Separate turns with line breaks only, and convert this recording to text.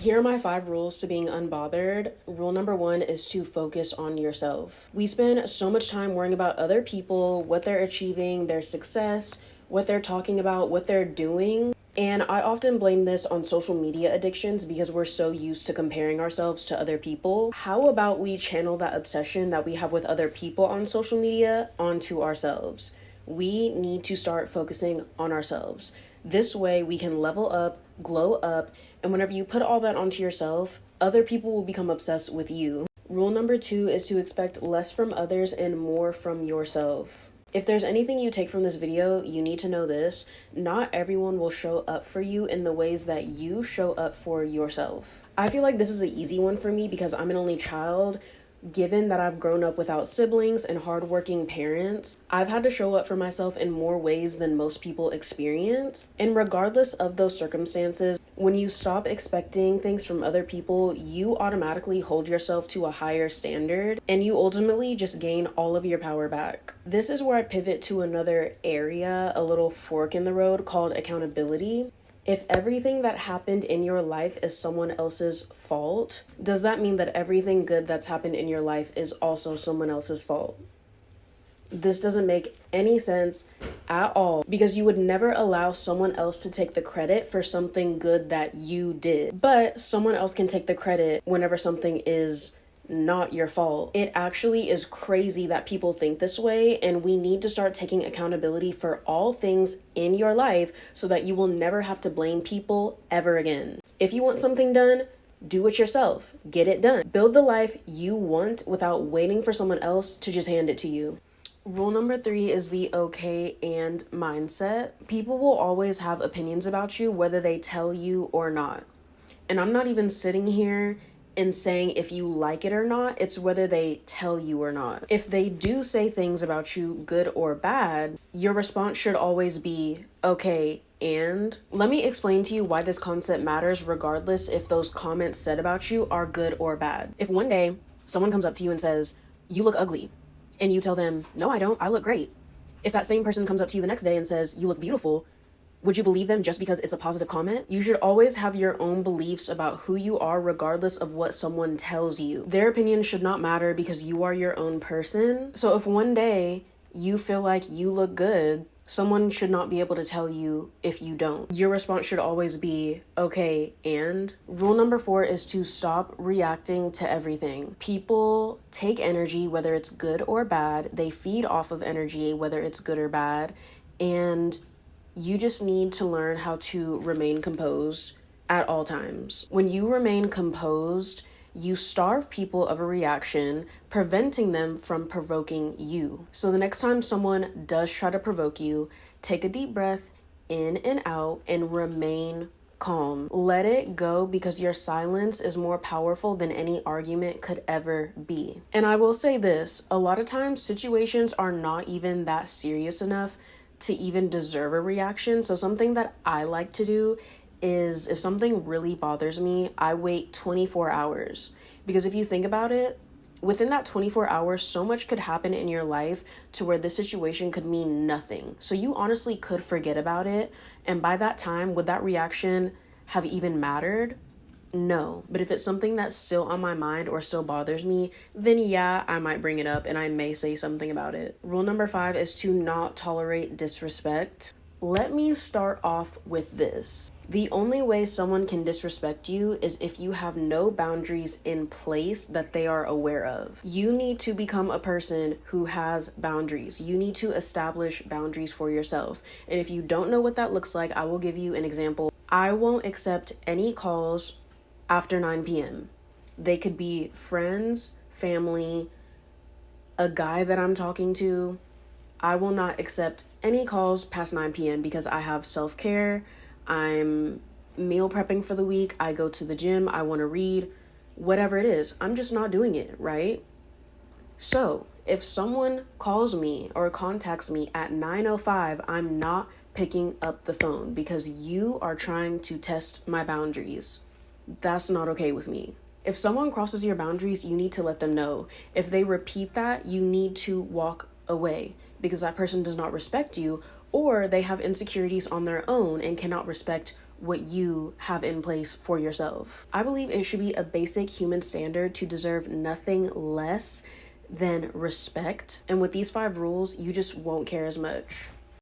Here are my 5 rules to being unbothered. Rule number 1 is to focus on yourself. We spend so much time worrying about other people, what they're achieving, their success, what they're talking about, what they're doing. And I often blame this on social media addictions because we're so used to comparing ourselves to other people. How about we channel that obsession that we have with other people on social media onto ourselves? We need to start focusing on ourselves. This way we can level up, glow up, and whenever you put all that onto yourself, other people will become obsessed with you. Rule number 2 is to expect less from others and more from yourself. If there's anything you take from this video, you need to know this. Not everyone will show up for you in the ways that you show up for yourself. I feel like this is an easy one for me because I'm an only child. Given that I've grown up without siblings and hardworking parents, I've had to show up for myself in more ways than most people experience. And regardless of those circumstances, when you stop expecting things from other people, you automatically hold yourself to a higher standard and you ultimately just gain all of your power back. This is where I pivot to another area, a little fork in the road called accountability. If everything that happened in your life is someone else's fault, does that mean that everything good that's happened in your life is also someone else's fault? This doesn't make any sense at all because you would never allow someone else to take the credit for something good that you did. But someone else can take the credit whenever something is not your fault. It actually is crazy that people think this way, and we need to start taking accountability for all things in your life so that you will never have to blame people ever again. If you want something done, do it yourself. Get it done. Build the life you want without waiting for someone else to just hand it to you. Rule number 3 is the okay and mindset. People will always have opinions about you, whether they tell you or not. And I'm not even sitting here and saying if you like it or not, it's whether they tell you or not. If they do say things about you, good or bad, your response should always be, okay, and let me explain to you why this concept matters regardless if those comments said about you are good or bad. If one day someone comes up to you and says, you look ugly, and you tell them, no, I don't, I look great. If that same person comes up to you the next day and says, you look beautiful, would you believe them just because it's a positive comment? You should always have your own beliefs about who you are regardless of what someone tells you. Their opinion should not matter because you are your own person. So if one day you feel like you look good, someone should not be able to tell you if you don't. Your response should always be, okay, and? Rule number 4 is to stop reacting to everything. People take energy, whether it's good or bad. They feed off of energy, whether it's good or bad. And you just need to learn how to remain composed at all times. When you remain composed, you starve people of a reaction, preventing them from provoking you. So the next time someone does try to provoke you, take a deep breath in and out and remain calm. Let it go because your silence is more powerful than any argument could ever be. And I will say this, a lot of times situations are not even that serious enough to even deserve a reaction. So something that I like to do is if something really bothers me, I wait 24 hours. Because if you think about it, within that 24 hours, so much could happen in your life to where this situation could mean nothing. So you honestly could forget about it. And by that time, would that reaction have even mattered? No. But if it's something that's still on my mind or still bothers me, then yeah, I might bring it up and I may say something about it. Rule number 5 is to not tolerate disrespect. Let me start off with this. The only way someone can disrespect you is if you have no boundaries in place that they are aware of. You need to become a person who has boundaries. You need to establish boundaries for yourself. And if you don't know what that looks like, I will give you an example. I won't accept any calls after 9 p.m. They could be friends, family, a guy that I'm talking to. I will not accept any calls past 9 p.m. because I have self-care. I'm meal prepping for the week. I go to the gym. I want to read. Whatever it is, I'm just not doing it, right? So if someone calls me or contacts me at 9:05, I'm not picking up the phone because you are trying to test my boundaries. That's not okay with me. If someone crosses your boundaries, you need to let them know. If they repeat that, you need to walk away because that person does not respect you, or they have insecurities on their own and cannot respect what you have in place for yourself. I believe it should be a basic human standard to deserve nothing less than respect. And with these 5 rules, you just won't care as much.